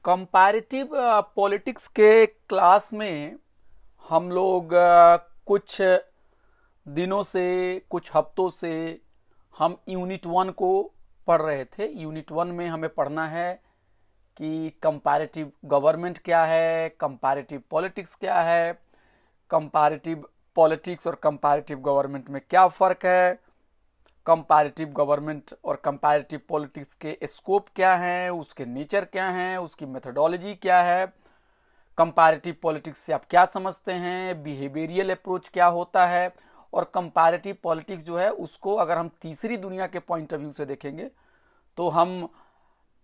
Comparative politics के class में हम लोग कुछ दिनों से, कुछ हफ्तों से हम यूनिट 1 को पढ़ रहे थे। यूनिट 1 में हमें पढ़ना है कि कंपैरेटिव गवर्नमेंट क्या है, कंपैरेटिव पॉलिटिक्स क्या है, कंपैरेटिव पॉलिटिक्स और कंपैरेटिव गवर्नमेंट में क्या फ़र्क है, कंपैरेटिव गवर्नमेंट और कंपैरेटिव पॉलिटिक्स के स्कोप क्या हैं, उसके नेचर क्या हैं, उसकी मेथोडोलॉजी क्या है, कंपैरेटिव पॉलिटिक्स से आप क्या समझते हैं, बिहेवियरल अप्रोच क्या होता है। और कंपैरेटिव पॉलिटिक्स जो है उसको अगर हम तीसरी दुनिया के पॉइंट ऑफ व्यू से देखेंगे तो हम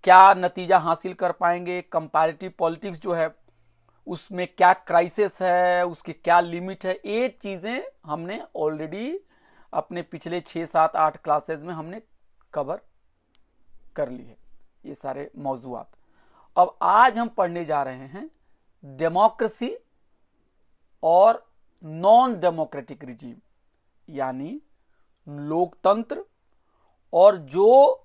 क्या नतीजा हासिल कर पाएंगे। कंपैरेटिव पॉलिटिक्स जो है उसमें क्या क्राइसिस है, उसकी क्या लिमिट है, ये चीज़ें हमने ऑलरेडी अपने पिछले 6, 7, 8 क्लासेज में हमने कवर कर ली है ये सारे मौजूआत। अब आज हम पढ़ने जा रहे हैं डेमोक्रेसी और नॉन डेमोक्रेटिक रिजीम, यानी लोकतंत्र और जो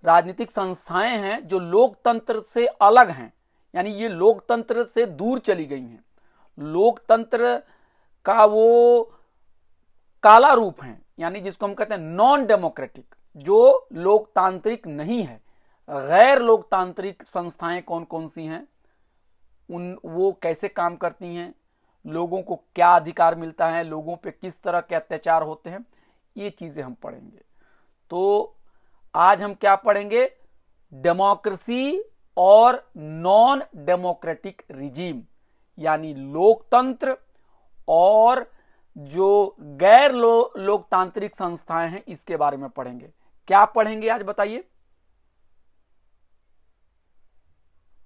राजनीतिक संस्थाएं हैं जो लोकतंत्र से अलग हैं, यानी ये लोकतंत्र से दूर चली गई हैं। लोकतंत्र का वो काला रूप है, यानी जिसको हम कहते हैं नॉन डेमोक्रेटिक, जो लोकतांत्रिक नहीं है। गैर लोकतांत्रिक संस्थाएं कौन कौन सी हैं, वो कैसे काम करती हैं, लोगों को क्या अधिकार मिलता है, लोगों पे किस तरह के अत्याचार होते हैं, ये चीजें हम पढ़ेंगे। तो आज हम क्या पढ़ेंगे, डेमोक्रेसी और नॉन डेमोक्रेटिक रिजीम, यानी लोकतंत्र और जो गैर लोकतांत्रिक संस्थाएं हैं इसके बारे में पढ़ेंगे। क्या पढ़ेंगे आज बताइए,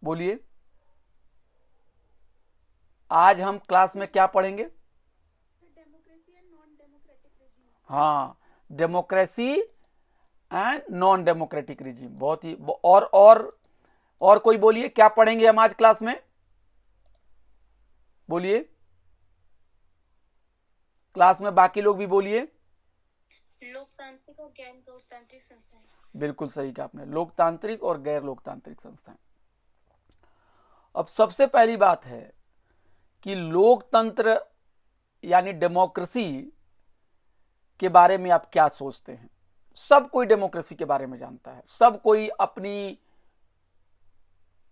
बोलिए। आज हम क्लास में क्या पढ़ेंगे? Democracy and non democratic regime. हाँ, democracy and non democratic regime. बहुत ही और कोई बोलिए, क्या पढ़ेंगे हम आज क्लास में, बोलिए। क्लास में बाकी लोग भी बोलिए। लोकतांत्रिक और गैर लोकतांत्रिक संस्थाएं। बिल्कुल सही कहा आपने, लोकतांत्रिक और गैर लोकतांत्रिक संस्थाएं। अब सबसे पहली बात है कि लोकतंत्र यानी डेमोक्रेसी के बारे में आप क्या सोचते हैं। सब कोई डेमोक्रेसी के बारे में जानता है, सब कोई अपनी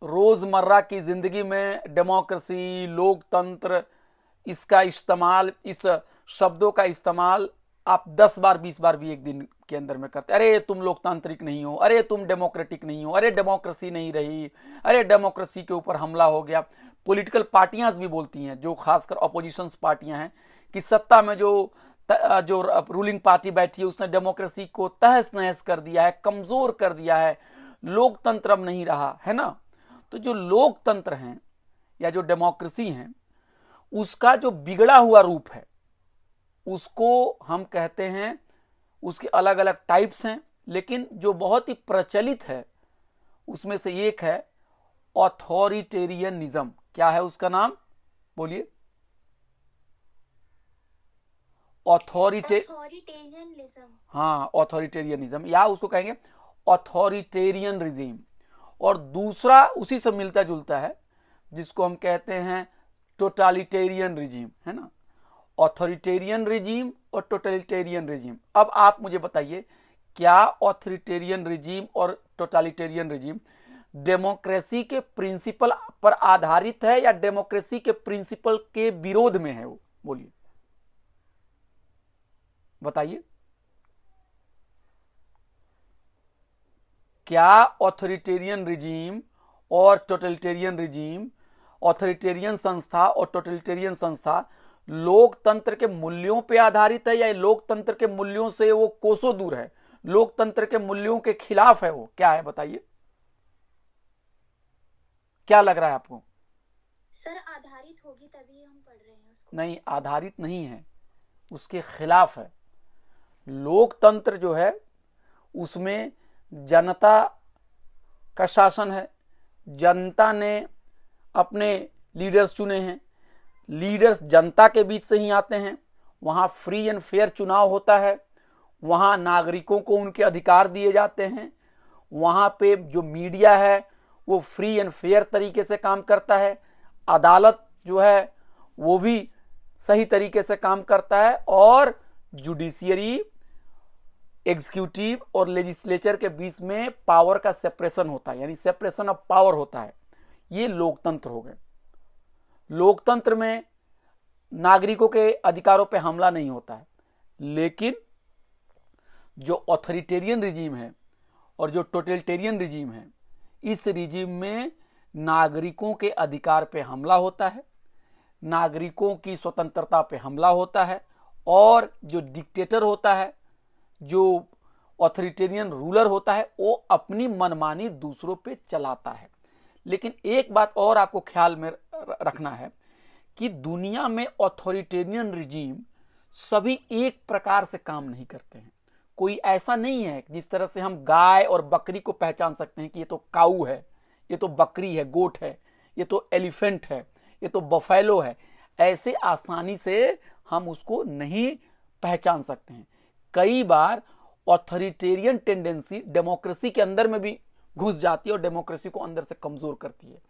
रोजमर्रा की जिंदगी में डेमोक्रेसी, लोकतंत्र, इसका इस्तेमाल, इस शब्दों का इस्तेमाल आप 10 बार 20 बार भी एक दिन के अंदर में करते। अरे तुम लोकतांत्रिक नहीं हो, अरे तुम डेमोक्रेटिक नहीं हो, अरे डेमोक्रेसी नहीं रही, अरे डेमोक्रेसी के ऊपर हमला हो गया। पॉलिटिकल पार्टियां भी बोलती हैं, जो खासकर अपोजिशन पार्टियां हैं, कि सत्ता में जो रूलिंग पार्टी बैठी है उसने डेमोक्रेसी को तहस नहस कर दिया है, कमजोर कर दिया है, लोकतंत्र अब नहीं रहा है ना। तो जो लोकतंत्र हैं या जो डेमोक्रेसी हैं उसका जो बिगड़ा हुआ रूप है उसको हम कहते हैं, उसके अलग अलग टाइप्स हैं, लेकिन जो बहुत ही प्रचलित है उसमें से एक है ऑथोरिटेरियनिज्म। क्या है उसका नाम, बोलिए। ऑथोरिटेरियनिज्म। हाँ, ऑथोरिटेरियनिज्म, या उसको कहेंगे ऑथोरिटेरियन रिजीम। और दूसरा उसी से मिलता जुलता है जिसको हम कहते हैं टोटालिटेरियन रिजीम, है ना। ऑथोरिटेरियन रिजीम और टोटलिटेरियन रिजीम। अब आप मुझे बताइए, क्या ऑथोरिटेरियन रिजीम और टोटलिटेरियन रिजीम डेमोक्रेसी के प्रिंसिपल पर आधारित है या डेमोक्रेसी के प्रिंसिपल के विरोध में है, वो बोलिए, बताइए। क्या ऑथोरिटेरियन रिजीम और टोटलिटेरियन रिजीम, ऑथोरिटेरियन संस्था और टोटलिटेरियन संस्था लोकतंत्र के मूल्यों पे आधारित है या लोकतंत्र के मूल्यों से वो कोसों दूर है, लोकतंत्र के मूल्यों के खिलाफ है, वो क्या है बताइए, क्या लग रहा है आपको? सर आधारित होगी तभी हम पढ़ रहे हैं उसको। नहीं, आधारित नहीं है, उसके खिलाफ है। लोकतंत्र जो है उसमें जनता का शासन है, जनता ने अपने लीडर्स चुने हैं, लीडर्स जनता के बीच से ही आते हैं, वहाँ फ्री एंड फेयर चुनाव होता है, वहाँ नागरिकों को उनके अधिकार दिए जाते हैं, वहाँ पे जो मीडिया है वो फ्री एंड फेयर तरीके से काम करता है, अदालत जो है वो भी सही तरीके से काम करता है, और जुडिशियरी, एग्जीक्यूटिव और लेजिस्लेचर के बीच में पावर का सेपरेशन होता है, यानी सेपरेशन ऑफ पावर होता है। ये लोकतंत्र हो गए। लोकतंत्र में नागरिकों के अधिकारों पे हमला नहीं होता है, लेकिन जो ऑथोरिटेरियन रिजीम है और जो टोटलिटेरियन रिजीम है, इस रिजीम में नागरिकों के अधिकार पे हमला होता है, नागरिकों की स्वतंत्रता पे हमला होता है, और जो डिक्टेटर होता है, जो ऑथोरिटेरियन रूलर होता है, वो अपनी मनमानी दूसरों पे चलाता है। लेकिन एक बात और आपको ख्याल में रखना है कि दुनिया में ऑथोरिटेरियन रिजीम सभी एक प्रकार से काम नहीं करते हैं। कोई ऐसा नहीं है जिस तरह से हम गाय और बकरी को पहचान सकते हैं कि ये तो काऊ है, ये तो बकरी है, गोट है, ये तो एलिफेंट है, ये तो बफेलो है। ऐसे आसानी से हम उसको नहीं पहचान सकते हैं। कई बार ऑथोरिटेरियन टेंडेंसी डेमोक्रेसी के अंदर में भी घुस जाती है और डेमोक्रेसी को अंदर से कमजोर करती है।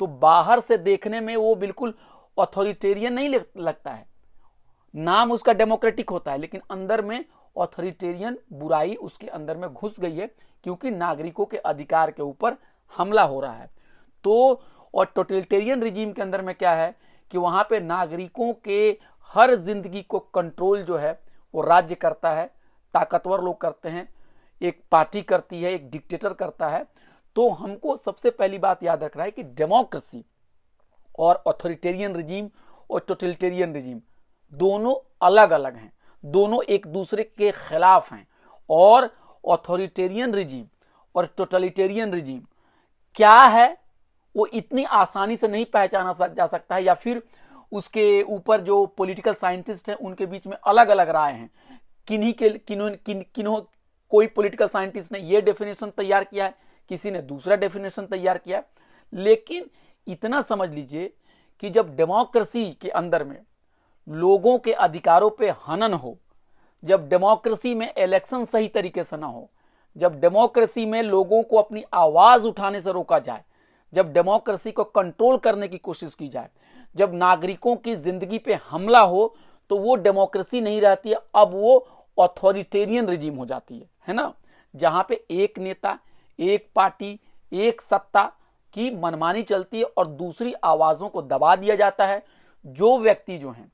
तो बाहर से देखने में वो बिल्कुल ऑथोरिटेरियन नहीं लगता है, नाम उसका डेमोक्रेटिक होता है, लेकिन अंदर में ऑथोरिटेरियन बुराई उसके अंदर में घुस गई है, क्योंकि नागरिकों के अधिकार के ऊपर हमला हो रहा है। तो और टोटलिटेरियन रिजीम के अंदर में क्या है कि वहां पे नागरिकों के हर जिंदगी को कंट्रोल जो है वो राज्य करता है, ताकतवर लोग करते हैं, एक पार्टी करती है, एक डिक्टेटर करता है। तो हमको सबसे पहली बात याद रखना है कि डेमोक्रेसी और ऑथोरिटेरियन रिजीम और टोटलिटेरियन रिजीम दोनों अलग अलग हैं, दोनों एक दूसरे के खिलाफ हैं। और ऑथोरिटेरियन रिजीम और टोटलिटेरियन रिजीम क्या है वो इतनी आसानी से नहीं पहचाना जा सकता है, या फिर उसके ऊपर जो पॉलिटिकल साइंटिस्ट हैं उनके बीच में अलग अलग राय हैं। किन्हों कोई पॉलिटिकल साइंटिस्ट ने ये डेफिनेशन तैयार किया है, किसी ने दूसरा डेफिनेशन तैयार किया है। लेकिन इतना समझ लीजिए कि जब डेमोक्रेसी के अंदर में लोगों के अधिकारों पे हनन हो, जब डेमोक्रेसी में इलेक्शन सही तरीके से ना हो, जब डेमोक्रेसी में लोगों को अपनी आवाज उठाने से रोका जाए, जब डेमोक्रेसी को कंट्रोल करने की कोशिश की जाए, जब नागरिकों की जिंदगी पे हमला हो, तो वो डेमोक्रेसी नहीं रहती है, अब वो ऑथोरिटेरियन रिजीम हो जाती है ना, जहां पे एक नेता, एक पार्टी, एक सत्ता की मनमानी चलती है और दूसरी आवाजों को दबा दिया जाता है। जो व्यक्ति जो हैं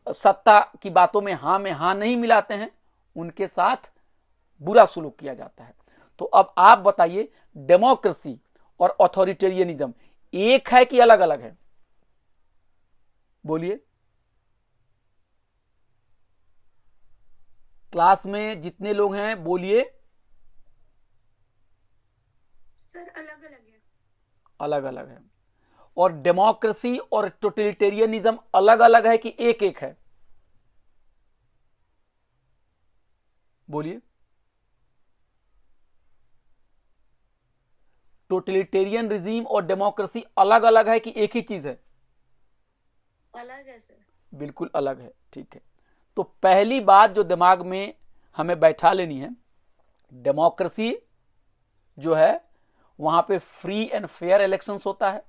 सत्ता की बातों में हाँ नहीं मिलाते हैं, उनके साथ बुरा सुलूक किया जाता है। तो अब आप बताइए, डेमोक्रेसी और ऑथोरिटेरियनिज्म एक है कि अलग अलग है? बोलिए। क्लास में जितने लोग हैं बोलिए। सर अलग अलग है। अलग अलग है। और डेमोक्रेसी और टोटलिटेरियनिज्म अलग अलग है कि एक एक है? बोलिए। टोटलिटेरियन रिजीम और डेमोक्रेसी अलग अलग है कि एक ही चीज है? अलग है सर। बिल्कुल अलग है। ठीक है, तो पहली बात जो दिमाग में हमें बैठा लेनी है, डेमोक्रेसी जो है वहां पे फ्री एंड फेयर इलेक्शंस होता है,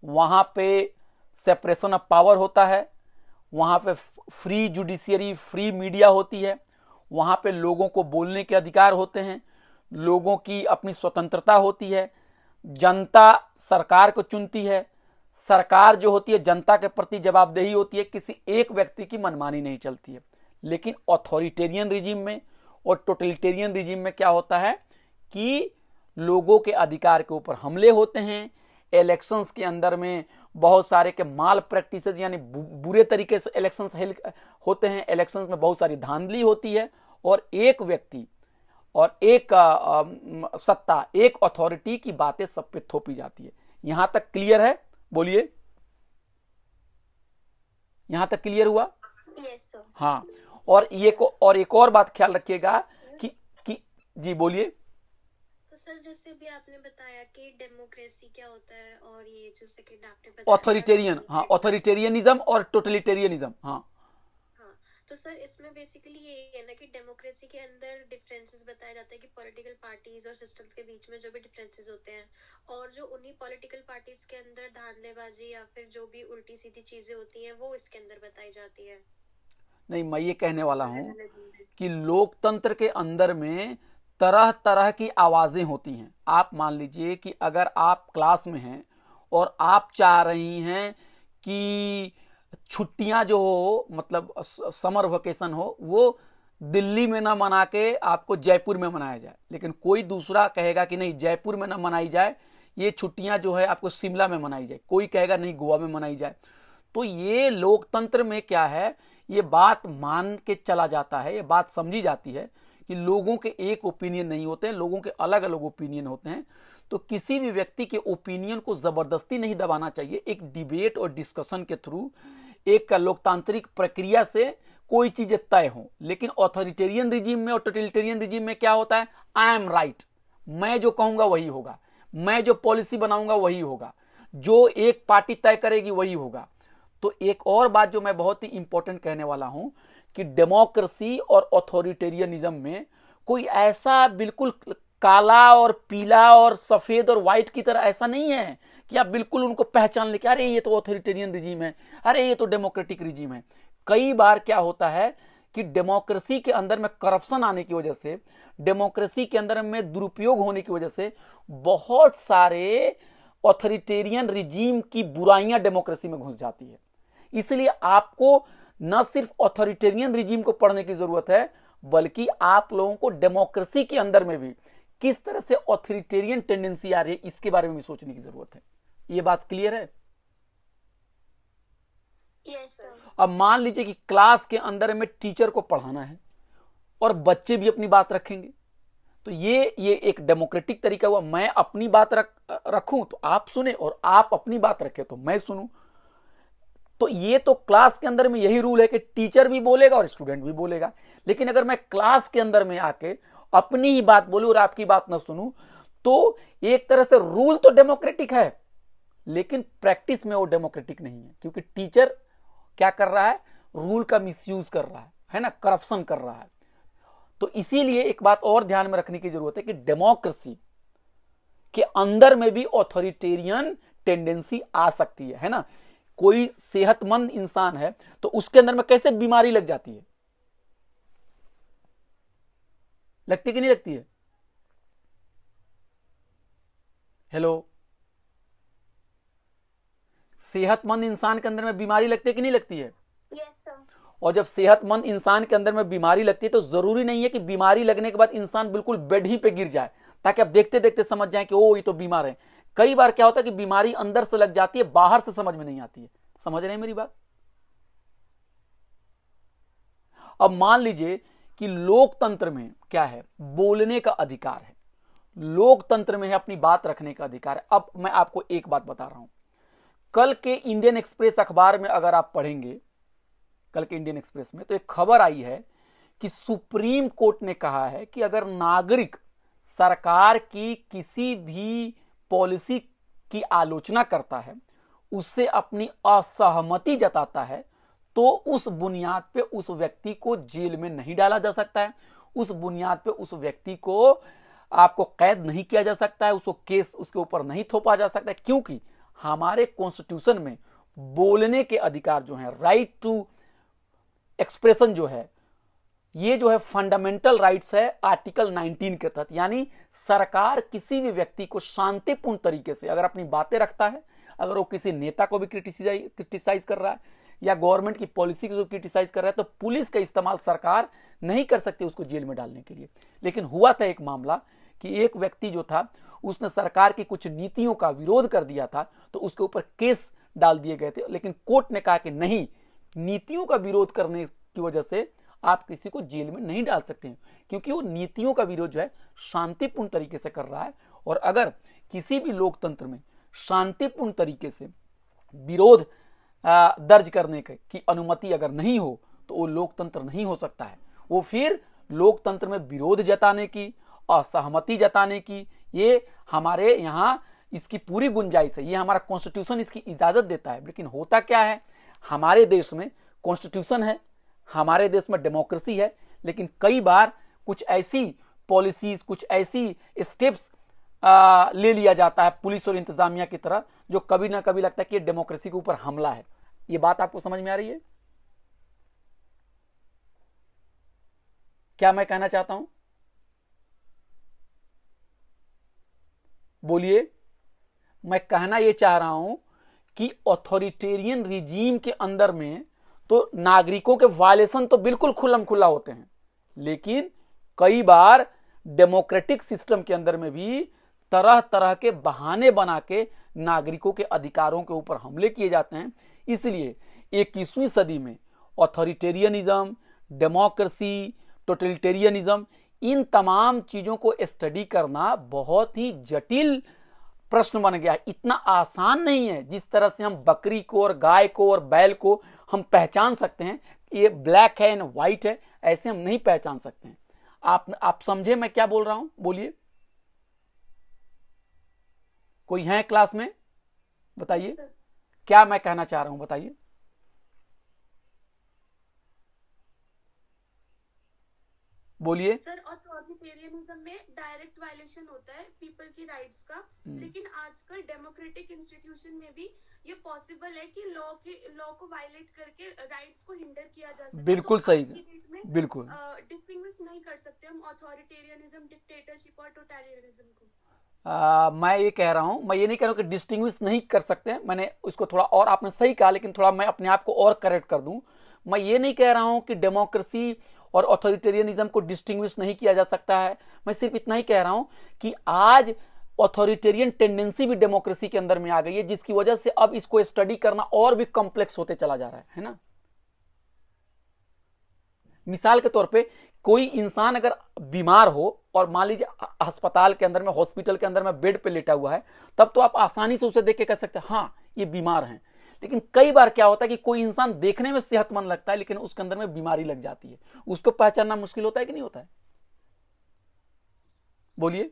वहां पे सेपरेशन ऑफ पावर होता है, वहां पे फ्री जुडिशियरी, फ्री मीडिया होती है, वहां पे लोगों को बोलने के अधिकार होते हैं, लोगों की अपनी स्वतंत्रता होती है, जनता सरकार को चुनती है, सरकार जो होती है जनता के प्रति जवाबदेही होती है, किसी एक व्यक्ति की मनमानी नहीं चलती है। लेकिन ऑथोरिटेरियन रिजीम में और टोटलिटेरियन रिजीम में क्या होता है कि लोगों के अधिकार के ऊपर हमले होते हैं, इलेक्शंस के अंदर में बहुत सारे के माल प्रैक्टिसेस यानी बुरे तरीके से इलेक्शंस होते हैं, इलेक्शंस में बहुत सारी धांधली होती है, और एक व्यक्ति और एक सत्ता, एक अथॉरिटी की बातें सब पे थोपी जाती है। यहां तक क्लियर है? बोलिए, यहां तक क्लियर हुआ? Yes sir. हाँ, और एक और बात ख्याल रखिएगा कि जी बोलिए। तो सर जैसे भी आपने बताया कि डेमोक्रेसी क्या होता है, और ये जो सेकंड आपने बताया ऑथोरिटेरियन, हाँ, ऑथोरिटेरियनिज्म और टोटलिटेरियनिज्म, हाँ। हाँ, तो सर इसमें बेसिकली ये है ना कि डेमोक्रेसी के अंदर डिफरेंसेस बताया जाता है कि पॉलिटिकल पार्टीज और सिस्टम्स के बीच में जो भी डिफरेंसेस होते हैं, और जो उन्हीं पॉलिटिकल पार्टीज के अंदर धांधलेबाजी या फिर जो भी उल्टी सीधी चीजें होती हैं वो इसके अंदर बताई जाती है। नहीं, मैं ये कहने वाला हूं कि लोकतंत्र के अंदर में तरह तरह की आवाजें होती हैं। आप मान लीजिए कि अगर आप क्लास में हैं और आप चाह रही हैं कि छुट्टियां जो हो, मतलब समर वेकेशन हो, वो दिल्ली में ना मना के आपको जयपुर में मनाया जाए, लेकिन कोई दूसरा कहेगा कि नहीं, जयपुर में ना मनाई जाए, ये छुट्टियां जो है आपको शिमला में मनाई जाए, कोई कहेगा नहीं गोवा में मनाई जाए। तो ये लोकतंत्र में क्या है, ये बात मान के चला जाता है, ये बात समझी जाती है कि लोगों के एक ओपिनियन नहीं होते हैं, लोगों के अलग अलग ओपिनियन होते हैं। तो किसी भी व्यक्ति के ओपिनियन को जबरदस्ती नहीं दबाना चाहिए। एक डिबेट और डिस्कशन के थ्रू, एक लोकतांत्रिक प्रक्रिया से कोई चीजें तय हो। लेकिन ऑथोरिटेरियन रिजीम में और टोटलिटेरियन रिजीम में क्या होता है, आई एम राइट, मैं जो कहूंगा वही होगा, मैं जो पॉलिसी बनाऊंगा वही होगा, जो एक पार्टी तय करेगी वही होगा। तो एक और बात जो मैं बहुत ही इंपॉर्टेंट कहने वाला हूं कि डेमोक्रेसी और ऑथोरिटेरियनिज्म में कोई ऐसा बिल्कुल काला और पीला और सफेद और व्हाइट की तरह ऐसा नहीं है कि आप बिल्कुल उनको पहचान ले कि अरे ये तो ऑथोरिटेरियन रिजीम है, अरे ये तो डेमोक्रेटिक रिजीम है। कई बार क्या होता है कि डेमोक्रेसी के अंदर में करप्शन आने की वजह से, डेमोक्रेसी के अंदर में दुरुपयोग होने की वजह से बहुत सारे ऑथोरिटेरियन रिजीम की बुराइयां डेमोक्रेसी में घुस जाती है। इसलिए आपको न सिर्फ ऑथोरिटेरियन रिजीम को पढ़ने की जरूरत है, बल्कि आप लोगों को डेमोक्रेसी के अंदर में भी किस तरह से ऑथोरिटेरियन टेंडेंसी आ रही है इसके बारे में भी सोचने की जरूरत है। ये बात क्लियर है? Yes sir. अब मान लीजिए कि क्लास के अंदर में टीचर को पढ़ाना है और बच्चे भी अपनी बात रखेंगे, तो ये एक डेमोक्रेटिक तरीका हुआ। मैं अपनी बात रखूं तो आप सुने, और आप अपनी बात रखें तो मैं सुनूं। तो ये तो क्लास के अंदर में यही रूल है कि टीचर भी बोलेगा और स्टूडेंट भी बोलेगा। लेकिन अगर मैं क्लास के अंदर में आके अपनी ही बात बोलूं और आपकी बात ना सुनूं, तो एक तरह से रूल तो डेमोक्रेटिक है, लेकिन प्रैक्टिस में वो डेमोक्रेटिक नहीं है, क्योंकि टीचर क्या कर रहा है, रूल का मिसयूज कर रहा है ना, करप्शन कर रहा है। तो इसीलिए एक बात और ध्यान में रखने की जरूरत है कि डेमोक्रेसी के अंदर में भी ऑथोरिटेरियन टेंडेंसी आ सकती है ना। कोई सेहतमंद इंसान है तो उसके अंदर में कैसे बीमारी लग जाती है, लगती कि नहीं लगती है? हेलो, सेहतमंद इंसान के अंदर में बीमारी लगती है कि नहीं लगती है? Yes sir. और जब सेहतमंद इंसान के अंदर में बीमारी लगती है तो जरूरी नहीं है कि बीमारी लगने के बाद इंसान बिल्कुल बेड ही पे गिर जाए, ताकि आप देखते देखते समझ जाएं कि ओ ये तो बीमार है। कई बार क्या होता है कि बीमारी अंदर से लग जाती है, बाहर से समझ में नहीं आती है। समझ रहे हैं मेरी बात? अब मान लीजिए कि लोकतंत्र में क्या है, बोलने का अधिकार है, लोकतंत्र में है अपनी बात रखने का अधिकार है। अब मैं आपको एक बात बता रहा हूं, कल के इंडियन एक्सप्रेस अखबार में अगर आप पढ़ेंगे, कल के इंडियन एक्सप्रेस में तो एक खबर आई है कि सुप्रीम कोर्ट ने कहा है कि अगर नागरिक सरकार की किसी भी पॉलिसी की आलोचना करता है, उससे अपनी असहमति जताता है, तो उस बुनियाद पे उस व्यक्ति को जेल में नहीं डाला जा सकता है, उस बुनियाद पे उस व्यक्ति को आपको कैद नहीं किया जा सकता है, उसको केस उसके ऊपर नहीं थोपा जा सकता है, क्योंकि हमारे कॉन्स्टिट्यूशन में बोलने के अधिकार जो है, राइट टू एक्सप्रेशन जो है, ये जो है फंडामेंटल राइट्स है आर्टिकल 19 के तहत। यानी सरकार किसी भी व्यक्ति को शांतिपूर्ण तरीके से अगर अपनी बातें रखता है, अगर वो किसी नेता को भी क्रिटिसाइज कर रहा है या गवर्नमेंट की पॉलिसी को क्रिटिसाइज कर रहा है, तो पुलिस का इस्तेमाल सरकार नहीं कर सकती उसको जेल में डालने के लिए। लेकिन हुआ था एक मामला कि एक व्यक्ति जो था उसने सरकार की कुछ नीतियों का विरोध कर दिया था, तो उसके ऊपर केस डाल दिए गए थे। लेकिन कोर्ट ने कहा कि नहीं, नीतियों का विरोध करने की वजह से आप किसी को जेल में नहीं डाल सकते हैं, क्योंकि वो नीतियों का विरोध जो है शांतिपूर्ण तरीके से कर रहा है। और अगर किसी भी लोकतंत्र में शांतिपूर्ण तरीके से विरोध दर्ज करने की अनुमति अगर नहीं हो, तो वो लोकतंत्र नहीं हो सकता है। वो फिर लोकतंत्र में विरोध जताने की, असहमति जताने की, ये हमारे यहाँ इसकी पूरी गुंजाइश है, ये हमारा कॉन्स्टिट्यूशन इसकी इजाजत देता है। लेकिन होता क्या है, हमारे देश में कॉन्स्टिट्यूशन है, हमारे देश में डेमोक्रेसी है, लेकिन कई बार कुछ ऐसी पॉलिसीज, कुछ ऐसी स्टेप्स ले लिया जाता है पुलिस और इंतजामिया की तरह, जो कभी ना कभी लगता है कि ये डेमोक्रेसी के ऊपर हमला है। ये बात आपको समझ में आ रही है? क्या मैं कहना चाहता हूं? बोलिए। मैं कहना यह चाह रहा हूं कि ऑथोरिटेरियन रिजीम के अंदर में तो नागरिकों के वायलेशन तो बिल्कुल खुल्लम खुल्ला होते हैं, लेकिन कई बार डेमोक्रेटिक सिस्टम के अंदर में भी तरह तरह के बहाने बना के नागरिकों के अधिकारों के ऊपर हमले किए जाते हैं। इसलिए 21वीं सदी में ऑथोरिटेरियनिज्म, डेमोक्रेसी, टोटलिटेरियनिज्म, इन तमाम चीजों को स्टडी करना बहुत ही जटिल प्रश्न बन गया। इतना आसान नहीं है जिस तरह से हम बकरी को और गाय को और बैल को हम पहचान सकते हैं, ये ब्लैक है ना व्हाइट है, ऐसे हम नहीं पहचान सकते हैं। आप समझे मैं क्या बोल रहा हूं? बोलिए। कोई है क्लास में? बताइए क्या मैं कहना चाह रहा हूं, बताइए। बोलिए। सर, ऑथोरिटेरियनिज्म में डायरेक्ट वायलेशन होता है पीपल की राइट्स का, लेकिन आजकल डेमोक्रेटिक इंस्टीट्यूशन में भी ये पॉसिबल है कि लॉ को वायलेट करके राइट्स को हिंडर किया जा सकता है। बिल्कुल तो सही, आज की डेट में बिल्कुल डिस्टिंग्विश नहीं कर सकते हम ऑथोरिटेरियनिज्म, डिक्टेटरशिप और टोटलिटेरियनिज्म को। मैं ये कह रहा हूं, मैं ये नहीं कह रहा हूं कि डिस्टिंग्विश नहीं कर सकते हैं, मैंने उसको थोड़ा और, आपने सही कहा, लेकिन थोड़ा मैं अपने आप को और करेक्ट कर दूं। मैं ये नहीं कह रहा हूं कि डेमोक्रेसी और ऑथोरिटेरियनिज्म को डिस्टिंग्विश नहीं किया जा सकता है। मैं सिर्फ इतना ही कह रहा हूं कि आज ऑथोरिटेरियन टेंडेंसी भी डेमोक्रेसी के अंदर में आ गई है, जिसकी वजह से अब इसको स्टडी करना और भी कॉम्प्लेक्स होते चला जा रहा है ना। मिसाल के तौर पे कोई इंसान अगर बीमार हो और मान लीजिए अस्पताल के अंदर में, हॉस्पिटल के अंदर में बेड पे लेटा हुआ है, तब तो आप आसानी से उसे देख के कह सकते हैं हाँ ये बीमार है। लेकिन कई बार क्या होता है कि कोई इंसान देखने में सेहतमंद लगता है, लेकिन उसके अंदर में बीमारी लग जाती है, उसको पहचानना मुश्किल होता है कि नहीं होता है? बोलिए।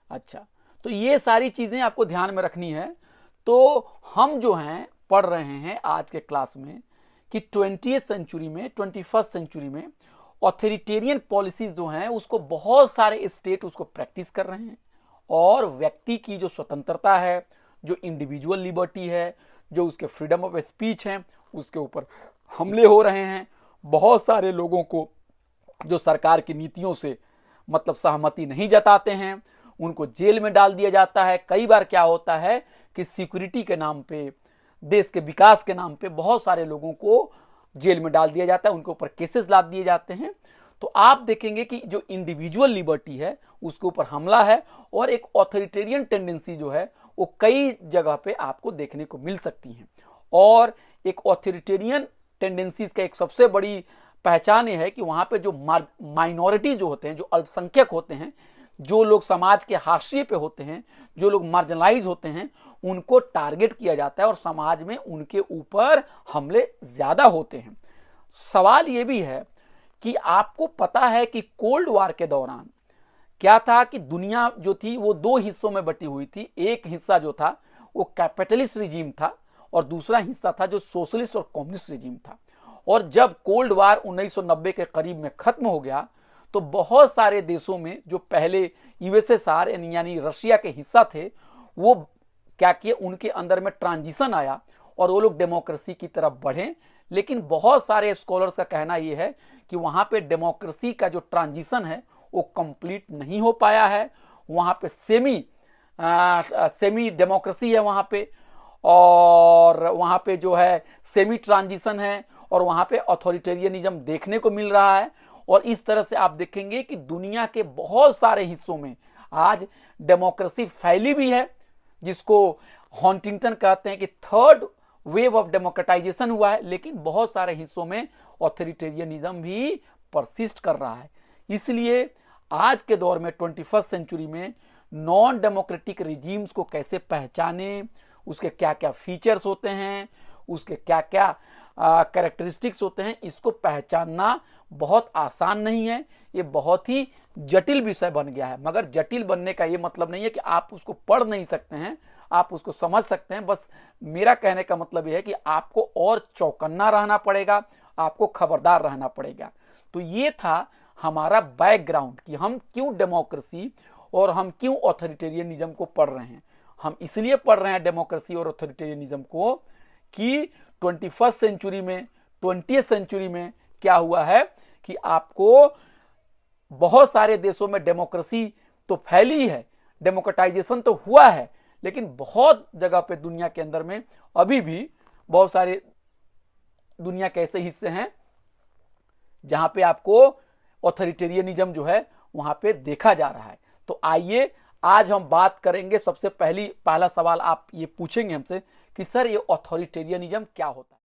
अच्छा, तो ये सारी चीजें आपको ध्यान में रखनी है। तो हम जो हैं पढ़ रहे हैं आज के क्लास में कि 20वीं सेंचुरी में, 21st सेंचुरी में ऑथोरिटेरियन पॉलिसीज जो हैं उसको बहुत सारे स्टेट उसको प्रैक्टिस कर रहे हैं, और व्यक्ति की जो स्वतंत्रता है, जो इंडिविजुअल लिबर्टी है, जो उसके फ्रीडम ऑफ स्पीच है, उसके ऊपर हमले हो रहे हैं। बहुत सारे लोगों को जो सरकार की नीतियों से मतलब सहमति नहीं जताते हैं, उनको जेल में डाल दिया जाता है। कई बार क्या होता है कि सिक्योरिटी के नाम पे, देश के विकास के नाम पे बहुत सारे लोगों को जेल में डाल दिया जाता है, उनके ऊपर केसेस लाद दिए जाते हैं। तो आप देखेंगे कि जो इंडिविजुअल लिबर्टी है उसके ऊपर हमला है, और एक ऑथोरिटेरियन टेंडेंसी जो है वो कई जगह पे आपको देखने को मिल सकती हैं। और एक ऑथोरिटेरियन टेंडेंसीज का एक सबसे बड़ी पहचान ये है कि वहां पे जो माइनॉरिटीज जो होते हैं, जो अल्पसंख्यक होते हैं, जो लोग समाज के हाशिए पे होते हैं, जो लोग मार्जिनलाइज होते हैं, उनको टारगेट किया जाता है और समाज में उनके ऊपर हमले ज्यादा होते हैं। सवाल ये भी है कि आपको पता है कि कोल्ड वॉर के दौरान क्या था कि दुनिया जो थी वो दो हिस्सों में बटी हुई थी। एक हिस्सा जो था वो कैपिटलिस्ट रिजीम था, और दूसरा हिस्सा था जो सोशलिस्ट और कम्युनिस्ट रिजीम था। और जब कोल्ड वॉर 1990 के करीब में खत्म हो गया, तो बहुत सारे देशों में जो पहले यूएसएसआर यानी रशिया के हिस्सा थे, वो क्या किए, उनके अंदर में ट्रांजिशन आया और वो लोग डेमोक्रेसी की तरफ बढ़े। लेकिन बहुत सारे स्कॉलर्स का कहना यह है कि वहां पे डेमोक्रेसी का जो ट्रांजिशन है वो कंप्लीट नहीं हो पाया है। वहां पे सेमी डेमोक्रेसी है वहां पे, और वहां पे जो है सेमी ट्रांजिशन है, और वहां पे ऑथोरिटेरियनिज्म देखने को मिल रहा है। और इस तरह से आप देखेंगे कि दुनिया के बहुत सारे हिस्सों में आज डेमोक्रेसी फैली भी है, जिसको हॉन्टिंगटन कहते हैं कि थर्ड वेव ऑफ डेमोक्रेटाइजेशन हुआ है, लेकिन बहुत सारे हिस्सों में ऑथोरिटेरियनिज्म भी परसिस्ट कर रहा है। इसलिए आज के दौर में 21st सेंचुरी में नॉन डेमोक्रेटिक रिजीम्स को कैसे पहचाने, उसके क्या क्या फीचर्स होते हैं, उसके क्या क्या कैरेक्टरिस्टिक्स होते हैं, इसको पहचानना बहुत आसान नहीं है। ये बहुत ही जटिल विषय बन गया है। मगर जटिल बनने का ये मतलब नहीं है कि आप उसको पढ़ नहीं सकते हैं, आप उसको समझ सकते हैं। बस मेरा कहने का मतलब यह है कि आपको और चौकन्ना रहना पड़ेगा, आपको खबरदार रहना पड़ेगा। तो ये था हमारा बैकग्राउंड कि हम क्यों डेमोक्रेसी और हम क्यों ऑथोरिटेरियनिज्म को पढ़ रहे हैं। हम इसलिए पढ़ रहे हैं डेमोक्रेसी और ऑथोरिटेरियनिज्म को कि 21st सेंचुरी में, 20th सेंचुरी में क्या हुआ है कि आपको बहुत सारे देशों में डेमोक्रेसी तो फैली है, डेमोक्रेटाइजेशन तो हुआ है, लेकिन बहुत जगह पे दुनिया के अंदर में अभी भी बहुत सारे दुनिया के ऐसे हिस्से हैं जहां पे आपको ऑथोरिटेरियनिज्म जो है वहां पे देखा जा रहा है। तो आइए आज हम बात करेंगे। सबसे पहला सवाल आप ये पूछेंगे हमसे कि सर ये ऑथोरिटेरियनिज्म क्या होता है।